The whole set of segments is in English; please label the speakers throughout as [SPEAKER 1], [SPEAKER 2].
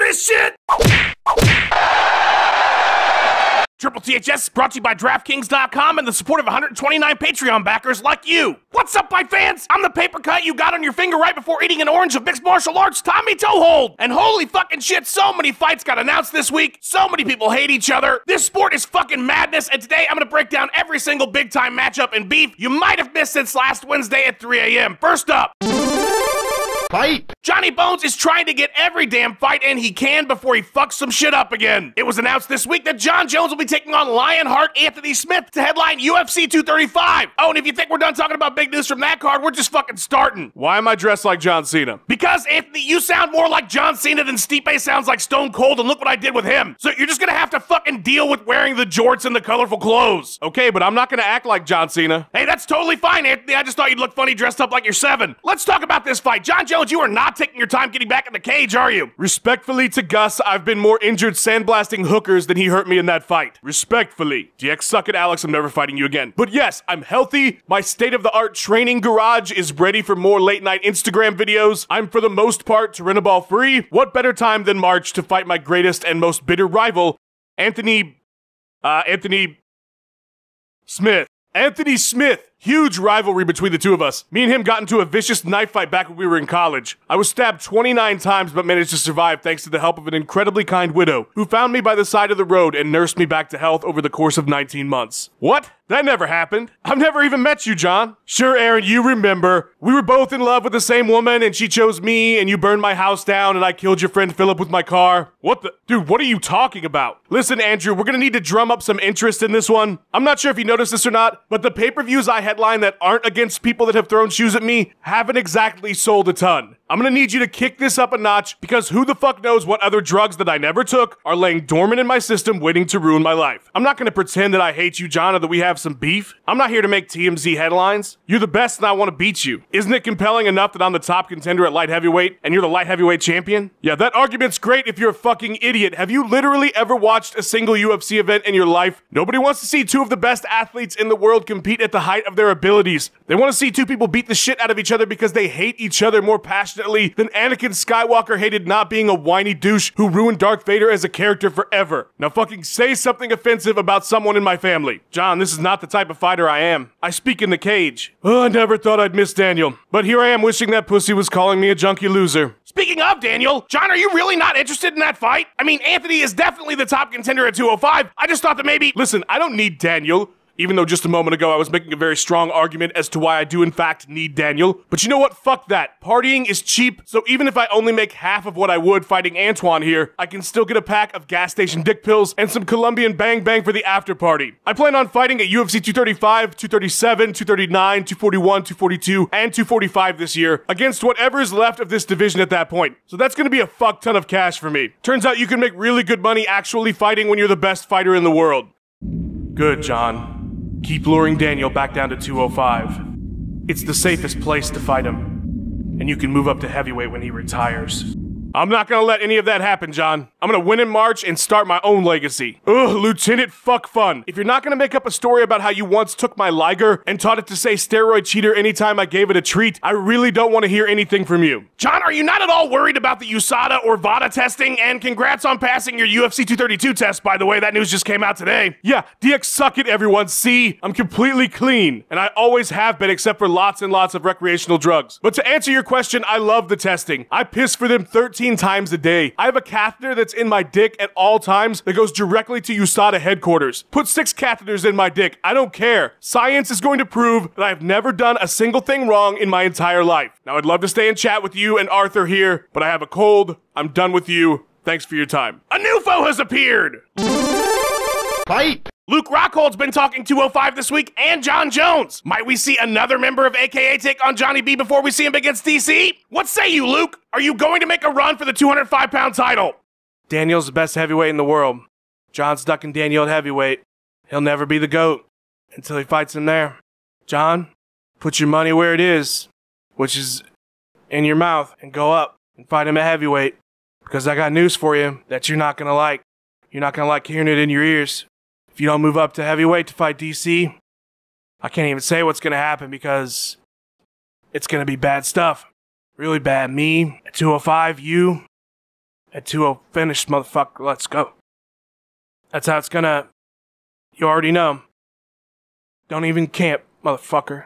[SPEAKER 1] this shit! Triple THS brought to you by DraftKings.com and the support of 129 Patreon backers like you. What's up, fight fans? I'm the paper cut you got on your finger right before eating an orange of mixed martial arts, Tommy Toehold. And holy fucking shit, so many fights got announced this week. So many people hate each other. This sport is fucking madness, and today I'm gonna break down every single big time matchup in beef you might have missed since last Wednesday at 3 a.m. First up, fight! Johnny Bones is trying to get every damn fight in he can before he fucks some shit up again. It was announced this week that Jon Jones will be taking on Lionheart Anthony Smith to headline UFC 235. Oh, and if you think we're done talking about big news from that card, we're just fucking starting.
[SPEAKER 2] Why am I dressed like John Cena?
[SPEAKER 1] Because, Anthony, you sound more like John Cena than Stipe sounds like Stone Cold, and look what I did with him. So you're just gonna have to fucking deal with wearing the jorts and the colorful clothes.
[SPEAKER 2] Okay, but I'm not gonna act like John Cena.
[SPEAKER 1] Hey, that's totally fine, Anthony. I just thought you'd look funny dressed up like you're 7. Let's talk about this fight. Jon Jones, you are not taking your time getting back in the cage, are you?
[SPEAKER 2] Respectfully to Gus, I've been more injured sandblasting hookers than he hurt me in that fight. Respectfully. DX, suck it, Alex. I'm never fighting you again. But yes, I'm healthy. My state-of-the-art training garage is ready for more late-night Instagram videos. I'm, for the most part, Tyranoball free. What better time than March to fight my greatest and most bitter rival, Anthony Smith. Anthony Smith. Huge rivalry between the two of us. Me and him got into a vicious knife fight back when we were in college. I was stabbed 29 times but managed to survive thanks to the help of an incredibly kind widow who found me by the side of the road and nursed me back to health over the course of 19 months. What? That never happened. I've never even met you, John. Sure, Aaron, you remember. We were both in love with the same woman and she chose me and you burned my house down and I killed your friend Philip with my car. What the? Dude, what are you talking about? Listen, Andrew, we're gonna need to drum up some interest in this one. I'm not sure if you noticed this or not, but the pay-per-views I headline that aren't against people that have thrown shoes at me haven't exactly sold a ton. I'm gonna need you to kick this up a notch because who the fuck knows what other drugs that I never took are laying dormant in my system waiting to ruin my life. I'm not gonna pretend that I hate you, John, or that we have some beef. I'm not here to make TMZ headlines. You're the best and I want to beat you. Isn't it compelling enough that I'm the top contender at light heavyweight and you're the light heavyweight champion? Yeah, that argument's great if you're a fucking idiot. Have you literally ever watched a single UFC event in your life? Nobody wants to see two of the best athletes in the world compete at the height of their abilities. They want to see two people beat the shit out of each other because they hate each other more passionately than Anakin Skywalker hated not being a whiny douche who ruined Darth Vader as a character forever. Now fucking say something offensive about someone in my family. John, this is not the type of fighter I am. I speak in the cage. Oh, I never thought I'd miss Daniel. But here I am wishing that pussy was calling me a junkie loser.
[SPEAKER 1] Speaking of Daniel, John, are you really not interested in that fight? I mean, Anthony is definitely the top contender at 205. I just thought that maybe...
[SPEAKER 2] Listen, I don't need Daniel. Even though just a moment ago I was making a very strong argument as to why I do in fact need Daniel. But you know what? Fuck that. Partying is cheap, so even if I only make half of what I would fighting Antoine here, I can still get a pack of gas station dick pills and some Colombian bang bang for the after party. I plan on fighting at UFC 235, 237, 239, 241, 242, and 245 this year against whatever is left of this division at that point. So that's gonna be a fuck ton of cash for me. Turns out you can make really good money actually fighting when you're the best fighter in the world. Good, John. Keep luring Daniel back down to 205. It's the safest place to fight him. And you can move up to heavyweight when he retires. I'm not gonna let any of that happen, John. I'm gonna win in March and start my own legacy. Ugh, Lieutenant Fuck Fun. If you're not gonna make up a story about how you once took my Liger and taught it to say steroid cheater anytime I gave it a treat, I really don't want to hear anything from you.
[SPEAKER 1] John, are you not at all worried about the USADA or VADA testing? And congrats on passing your UFC 232 test, by the way. That news just came out today.
[SPEAKER 2] Yeah, DX suck it, everyone. See, I'm completely clean. And I always have been except for lots and lots of recreational drugs. But to answer your question, I love the testing. I piss for them 13 times a day. I have a catheter that's in my dick at all times that goes directly to USADA headquarters. Put 6 catheters in my dick. I don't care. Science is going to prove that I've never done a single thing wrong in my entire life. Now, I'd love to stay and chat with you and Arthur here, but I have a cold. I'm done with you. Thanks for your time.
[SPEAKER 1] A new foe has appeared! Fight! Luke Rockhold's been talking 205 this week, and Jon Jones. Might we see another member of AKA take on Johnny B before we see him against DC? What say you, Luke? Are you going to make a run for the 205-pound title?
[SPEAKER 2] Daniel's the best heavyweight in the world. John's ducking Daniel at heavyweight. He'll never be the GOAT until he fights him there. John, put your money where it is, which is in your mouth, and go up and fight him at heavyweight. Because I got news for you that you're not gonna like. You're not gonna like hearing it in your ears. If you don't move up to heavyweight to fight DC, I can't even say what's gonna happen because it's gonna be bad stuff. Really bad. Me at 205, you
[SPEAKER 1] At 2-0 finish, motherfucker. Let's go. That's how it's gonna... You already know. Don't even camp, motherfucker.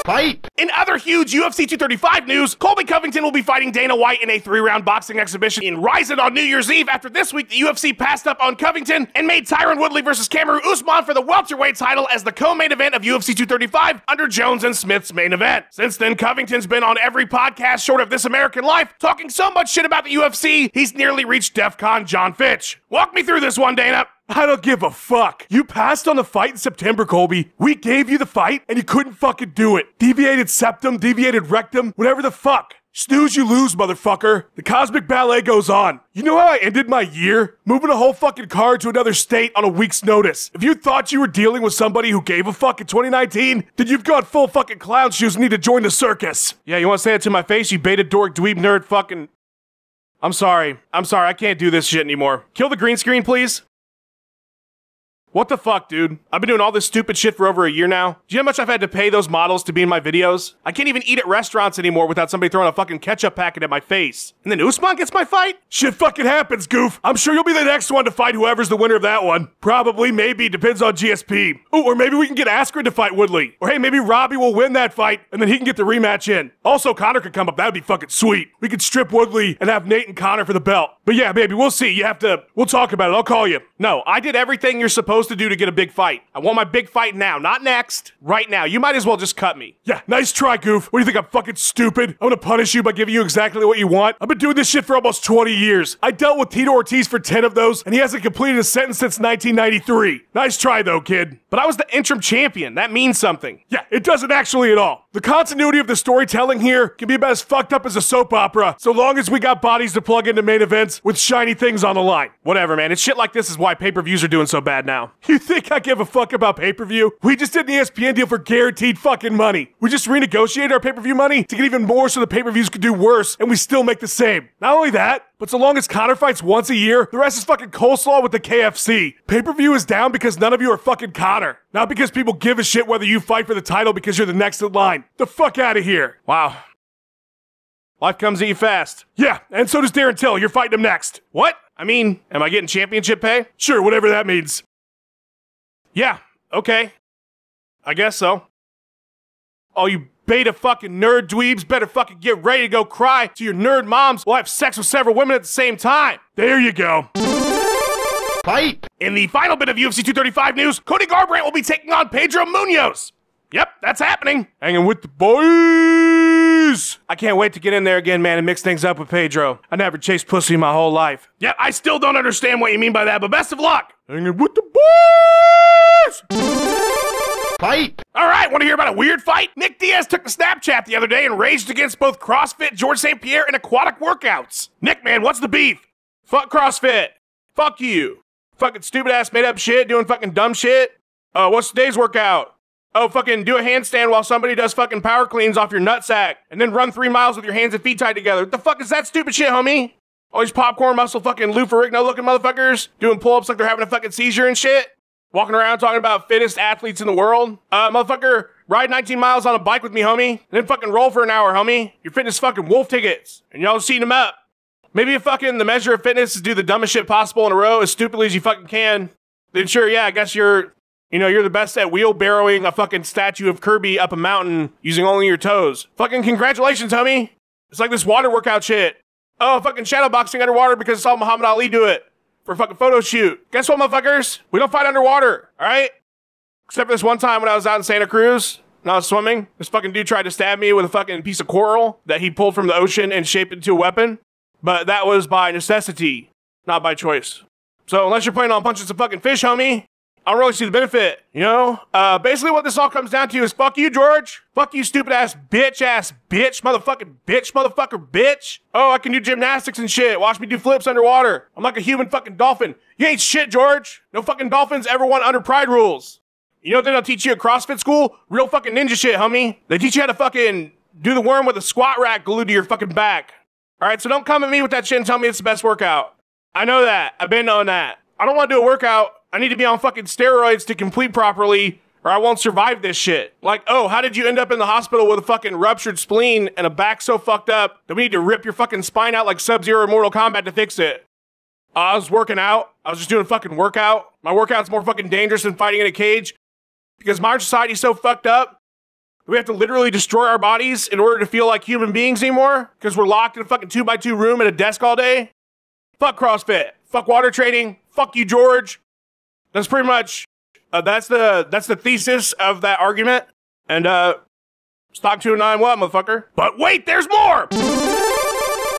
[SPEAKER 2] Fight!
[SPEAKER 1] In other huge UFC 235 news, Colby Covington will be fighting Dana White in a 3-round boxing exhibition in Ryzen on New Year's Eve after this week the UFC passed up on Covington and made Tyron Woodley versus Kamaru Usman for the welterweight title as the co-main event of UFC 235 under Jones and Smith's main event. Since then, Covington's been on every podcast short of This American Life, talking so much shit about the UFC, he's nearly reached DEFCON John Fitch. Walk me through this one, Dana.
[SPEAKER 2] I don't give a fuck. You passed on the fight in September, Colby. We gave you the fight, and you couldn't fucking do it. Deviated septum, deviated rectum, whatever the fuck. Snooze, you lose, motherfucker. The cosmic ballet goes on. You know how I ended my year? Moving a whole fucking car to another state on a week's notice. If you thought you were dealing with somebody who gave a fuck in 2019, then you've got full fucking clown shoes and need to join the circus.
[SPEAKER 1] Yeah, you want to say it to my face, you beta dork dweeb nerd fucking... I'm sorry, I can't do this shit anymore. Kill the green screen, please. What the fuck, dude? I've been doing all this stupid shit for over a year now. Do you know how much I've had to pay those models to be in my videos? I can't even eat at restaurants anymore without somebody throwing a fucking ketchup packet at my face. And then Usman gets my fight?
[SPEAKER 2] Shit fucking happens, goof. I'm sure you'll be the next one to fight whoever's the winner of that one. Probably, maybe, depends on GSP. Ooh, or maybe we can get Askren to fight Woodley. Or hey, maybe Robbie will win that fight and then he can get the rematch in. Also, Conor could come up, that'd be fucking sweet. We could strip Woodley and have Nate and Conor for the belt. But yeah, baby, we'll see. We'll talk about it. I'll call you.
[SPEAKER 1] No, I did everything you're supposed to do to get a big fight. I want my big fight now, not next. Right now. You might as well just cut me.
[SPEAKER 2] Yeah, nice try, goof. What do you think, I'm fucking stupid? I'm gonna punish you by giving you exactly what you want? I've been doing this shit for almost 20 years. I dealt with Tito Ortiz for 10 of those, and he hasn't completed a sentence since 1993. Nice try, though, kid.
[SPEAKER 1] But I was the interim champion. That means something.
[SPEAKER 2] Yeah, it doesn't actually at all. The continuity of the storytelling here can be about as fucked up as a soap opera, so long as we got bodies to plug into main events with shiny things on the line.
[SPEAKER 1] Whatever, man. It's shit like this is why pay-per-views are doing so bad now.
[SPEAKER 2] You think I give a fuck about pay-per-view? We just did an ESPN deal for guaranteed fucking money. We just renegotiated our pay-per-view money to get even more so the pay-per-views could do worse, and we still make the same. Not only that, but so long as Conor fights once a year, the rest is fucking coleslaw with the KFC. Pay-per-view is down because none of you are fucking Conor. Not because people give a shit whether you fight for the title because you're the next in line. The fuck out of here.
[SPEAKER 1] Wow. Life comes at you fast.
[SPEAKER 2] Yeah, and so does Darren Till. You're fighting him next.
[SPEAKER 1] What? I mean, am I getting championship pay?
[SPEAKER 2] Sure, whatever that means.
[SPEAKER 1] Yeah, okay. I guess so. All you beta fucking nerd dweebs better fucking get ready to go cry to your nerd moms while I have sex with several women at the same time.
[SPEAKER 2] There you go.
[SPEAKER 1] Fight! In the final bit of UFC 235 news, Cody Garbrandt will be taking on Pedro Munhoz. Yep, that's happening.
[SPEAKER 2] Hanging with the boys.
[SPEAKER 1] I can't wait to get in there again, man, and mix things up with Pedro. I never chased pussy my whole life. Yeah, I still don't understand what you mean by that, but best of luck.
[SPEAKER 2] Hanging with the boys.
[SPEAKER 1] Fight! Alright, want to hear about a weird fight? Nick Diaz took to Snapchat the other day and raged against both CrossFit, George St. Pierre, and aquatic workouts. Nick, man, what's the beef? Fuck CrossFit. Fuck you. Fucking stupid ass made up shit, doing fucking dumb shit. What's today's workout? Oh, fucking do a handstand while somebody does fucking power cleans off your nutsack, and then run 3 miles with your hands and feet tied together. What the fuck is that stupid shit, homie? All these popcorn muscle fucking Lou Ferrigno looking motherfuckers doing pull-ups like they're having a fucking seizure and shit. Walking around talking about fittest athletes in the world. Motherfucker, ride 19 miles on a bike with me, homie. And then fucking roll for an hour, homie. Your fitness fucking wolf tickets. And y'all just eating them up. Maybe if fucking the measure of fitness is do the dumbest shit possible in a row as stupidly as you fucking can. Then sure, yeah, I guess you're the best at wheelbarrowing a fucking statue of Kirby up a mountain using only your toes. Fucking congratulations, homie. It's like this water workout shit. Oh, fucking shadowboxing underwater because I saw Muhammad Ali do it. For a fucking photo shoot. Guess what, motherfuckers? We don't fight underwater, alright? Except for this one time when I was out in Santa Cruz and I was swimming. This fucking dude tried to stab me with a fucking piece of coral that he pulled from the ocean and shaped it into a weapon. But that was by necessity, not by choice. So unless you're planning on punching some fucking fish, homie, I don't really see the benefit, you know? Basically what this all comes down to is fuck you, George. Fuck you, stupid ass, motherfucker, bitch. Oh, I can do gymnastics and shit. Watch me do flips underwater. I'm like a human fucking dolphin. You ain't shit, George. No fucking dolphins ever won under pride rules. You know what they don't teach you at CrossFit school? Real fucking ninja shit, homie. They teach you how to fucking do the worm with a squat rack glued to your fucking back. Alright, so don't come at me with that shit and tell me it's the best workout. I know that. I've been knowing that. I don't want to do a workout. I need to be on fucking steroids to complete properly,
[SPEAKER 2] or I won't survive this shit. Like, oh, how did you end up in the hospital with a fucking ruptured spleen and a back so fucked up that we need to rip your fucking spine out like Sub-Zero in Mortal Kombat to fix it? I was working out. I was just doing a fucking workout. My workout's more fucking dangerous than fighting in a cage because modern society's so fucked up. We have to literally destroy our bodies in order to feel like human beings anymore because we're locked in a fucking 2x2 room at a desk all day. Fuck CrossFit. Fuck water training. Fuck you, George. That's pretty much, that's the thesis of that argument. And, stock 209 what, motherfucker?
[SPEAKER 1] But wait, there's more!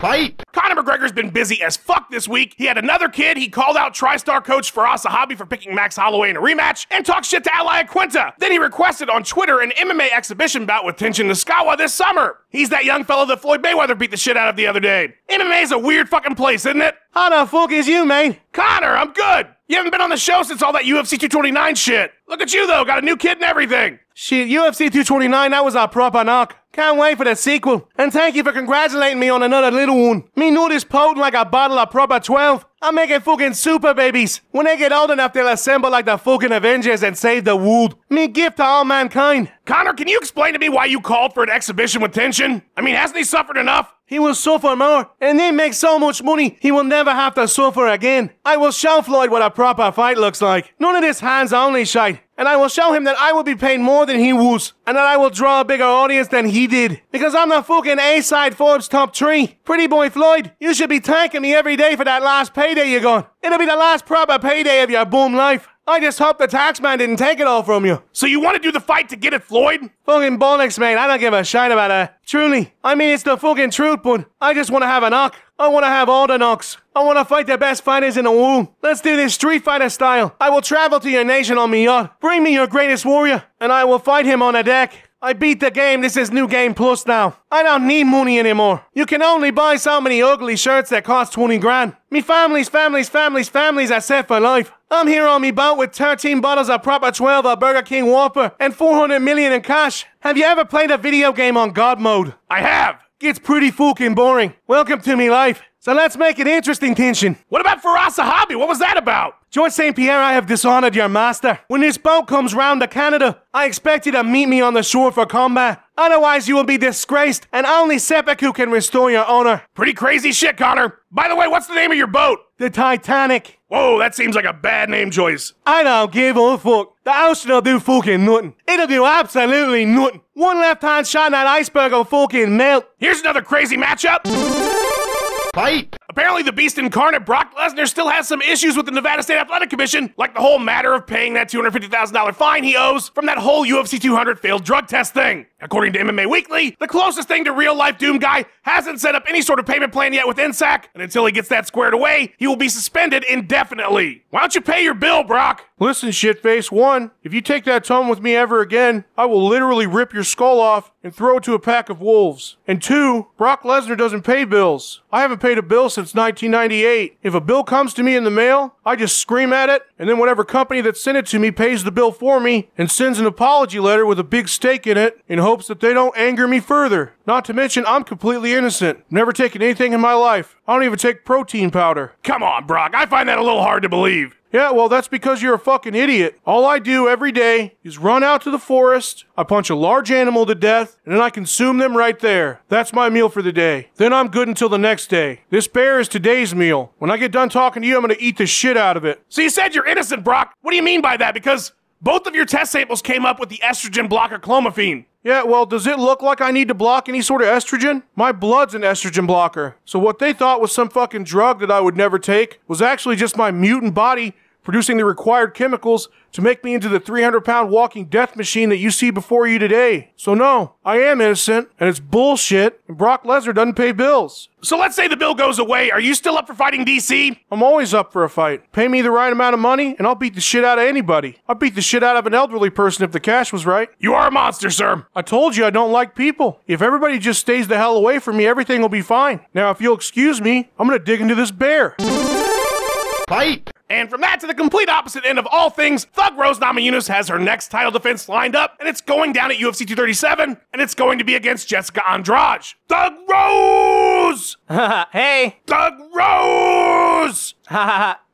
[SPEAKER 3] Fight!
[SPEAKER 1] Conor McGregor's been busy as fuck this week. He had another kid. He called out TriStar coach Firas Zahabi for picking Max Holloway in a rematch and talked shit to Ally Quinta. Then he requested on Twitter an MMA exhibition bout with Tenshin Nasukawa this summer. He's that young fellow that Floyd Mayweather beat the shit out of the other day. MMA's a weird fucking place, isn't it?
[SPEAKER 4] How the fuck is you, man?
[SPEAKER 1] Conor, I'm good. You haven't been on the show since all that UFC 229 shit. Look at you though, got a new kid and everything.
[SPEAKER 4] Shit, UFC 229, that was a proper knock. Can't wait for the sequel. And thank you for congratulating me on another little one. Me notice potent like a bottle of proper 12. I'm making fucking super babies. When they get old enough, they'll assemble like the fucking Avengers and save the world. Me gift to all mankind.
[SPEAKER 1] Conor, can you explain to me why you called for an exhibition with Tenshin? I mean, hasn't he suffered enough?
[SPEAKER 4] He will suffer more, and then make so much money, he will never have to suffer again. I will show Floyd what a proper fight looks like. None of this hands-only shite. And I will show him that I will be paid more than he was, and that I will draw a bigger audience than he did. Because I'm the fucking A-side Forbes top 3. Pretty boy Floyd, you should be thanking me every day for that last payday you got. It'll be the last proper payday of your bum life. I just hope the taxman didn't take it all from you.
[SPEAKER 1] So you want to do the fight to get at Floyd?
[SPEAKER 4] Fucking bollocks, mate. I don't give a shit about that. Truly. I mean, it's the fucking truth, but I just want to have a knock. I want to have all the knocks. I want to fight the best fighters in the world. Let's do this Street Fighter style. I will travel to your nation on me yacht. Bring me your greatest warrior, and I will fight him on a deck. I beat the game. This is New Game Plus now. I don't need money anymore. You can only buy so many ugly shirts that cost 20 grand. Me families are set for life. I'm here on me boat with 13 bottles of proper 12 of Burger King Whopper and 400 million in cash. Have you ever played a video game on God mode?
[SPEAKER 1] I have.
[SPEAKER 4] It's pretty fucking boring. Welcome to me life. So let's make it interesting, Tenshin.
[SPEAKER 1] What about Firas Zahabi? What was that about?
[SPEAKER 4] George St. Pierre, I have dishonored your master. When this boat comes round to Canada, I expect you to meet me on the shore for combat. Otherwise, you will be disgraced, and only seppuku can restore your honor.
[SPEAKER 1] Pretty crazy shit, Conor. By the way, what's the name of your boat?
[SPEAKER 4] The Titanic.
[SPEAKER 1] Whoa, that seems like a bad name choice.
[SPEAKER 4] I don't give a fuck. The ocean will do fucking nothing. It'll do absolutely nothing. One left-hand shot and that iceberg will fucking melt.
[SPEAKER 1] Here's another crazy matchup.
[SPEAKER 3] Fight!
[SPEAKER 1] Apparently the beast incarnate Brock Lesnar still has some issues with the Nevada State Athletic Commission, like the whole matter of paying that $250,000 fine he owes from that whole UFC 200 failed drug test thing. According to MMA Weekly, the closest thing to real-life Doom Guy hasn't set up any sort of payment plan yet with NSAC, and until he gets that squared away, he will be suspended indefinitely. Why don't you pay your bill, Brock?
[SPEAKER 2] Listen, shitface, 1, if you take that tone with me ever again, I will literally rip your skull off and throw it to a pack of wolves. And 2, Brock Lesnar doesn't pay bills. I haven't paid a bill since 1998. If a bill comes to me in the mail, I just scream at it, and then whatever company that sent it to me pays the bill for me and sends an apology letter with a big stake in it in hopes that they don't anger me further. Not to mention, I'm completely innocent. Never taken anything in my life. I don't even take protein powder.
[SPEAKER 1] Come on, Brock. I find that a little hard to believe.
[SPEAKER 2] Yeah, well, that's because you're a fucking idiot. All I do every day is run out to the forest, I punch a large animal to death, and then I consume them right there. That's my meal for the day. Then I'm good until the next day. This bear is today's meal. When I get done talking to you, I'm gonna eat the shit out of it.
[SPEAKER 1] So you said you're innocent, Brock. What do you mean by that? Because both of your test samples came up with the estrogen blocker clomiphene.
[SPEAKER 2] Yeah, well, does it look like I need to block any sort of estrogen? My blood's an estrogen blocker. So what they thought was some fucking drug that I would never take was actually just my mutant body producing the required chemicals to make me into the 300-pound walking death machine that you see before you today. So no, I am innocent, and it's bullshit, and Brock Lesnar doesn't pay bills.
[SPEAKER 1] So let's say the bill goes away. Are you still up for fighting DC?
[SPEAKER 2] I'm always up for a fight. Pay me the right amount of money, and I'll beat the shit out of anybody. I'll beat the shit out of an elderly person if the cash was right.
[SPEAKER 1] You are a monster, sir.
[SPEAKER 2] I told you I don't like people. If everybody just stays the hell away from me, everything will be fine. Now, if you'll excuse me, I'm gonna dig into this bear.
[SPEAKER 3] Fight!
[SPEAKER 1] And from that to the complete opposite end of all things, Thug Rose Namajunas has her next title defense lined up, and it's going down at UFC 237, and it's going to be against Jessica Andrade. Thug Rose!
[SPEAKER 4] Hey!
[SPEAKER 1] Thug Rose!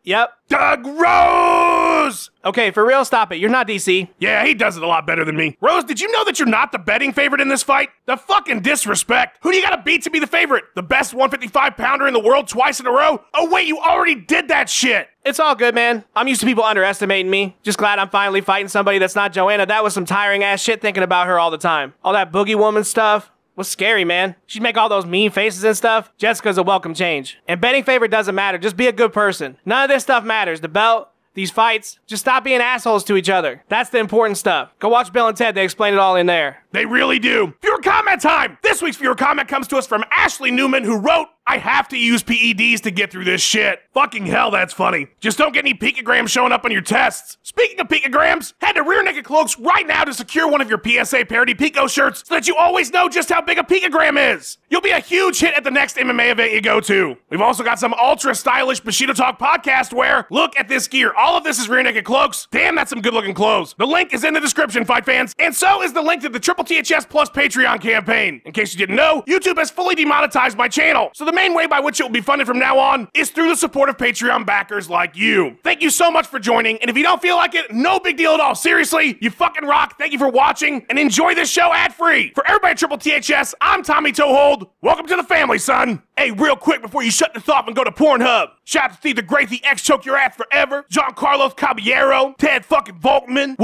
[SPEAKER 4] Yep.
[SPEAKER 1] Thug Rose! Rose!
[SPEAKER 4] Okay, for real, stop it. You're not DC.
[SPEAKER 1] Yeah, he does it a lot better than me. Rose, did you know that you're not the betting favorite in this fight? The fucking disrespect. Who do you gotta beat to be the favorite? The best 155-pounder in the world twice in a row? Oh wait, you already did that shit!
[SPEAKER 4] It's all good, man. I'm used to people underestimating me. Just glad I'm finally fighting somebody that's not Joanna. That was some tiring ass shit thinking about her all the time. All that boogie woman stuff was scary, man. She'd make all those mean faces and stuff. Jessica's a welcome change. And betting favorite doesn't matter. Just be a good person. None of this stuff matters. The belt, these fights, just stop being assholes to each other. That's the important stuff. Go watch Bill and Ted. They explain it all in there.
[SPEAKER 1] They really do. Viewer comment time! This week's viewer comment comes to us from Ashley Newman, who wrote, I have to use PEDs to get through this shit. Fucking hell, that's funny. Just don't get any picograms showing up on your tests. Speaking of picograms, head to Rear Naked Cloaks right now to secure one of your PSA parody Pico shirts so that you always know just how big a picogram is. You'll be a huge hit at the next MMA event you go to. We've also got some ultra stylish Bushido Talk podcast wear. Look at this gear. All of this is Rear Naked Cloaks. Damn, that's some good looking clothes. The link is in the description, fight fans. And so is the link to the Ttths Plus Patreon campaign. In case you didn't know, YouTube has fully demonetized my channel. So the main way by which it will be funded from now on is through the support of Patreon backers like you. Thank you so much for joining, and if you don't feel like it, no big deal at all. Seriously, you fucking rock. Thank you for watching, and enjoy this show ad-free. For everybody at Ttths, I'm Tommy Toehold. Welcome to the family, son. Hey, real quick before you shut this off and go to Pornhub. Shout out to Steve the Great, the X Choke Your Ass Forever, Giancarlo Caballero, Ted fucking Volkman,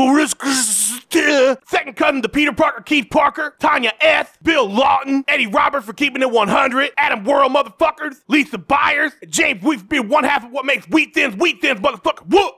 [SPEAKER 1] second cousin to Peter Parker, Keith Parker, Tanya F, Bill Lawton, Eddie Robert for keeping it 100, Adam Worrell motherfuckers, Lisa Byers, James Weeks being one half of what makes Wheat Thins, motherfucker. Whoop!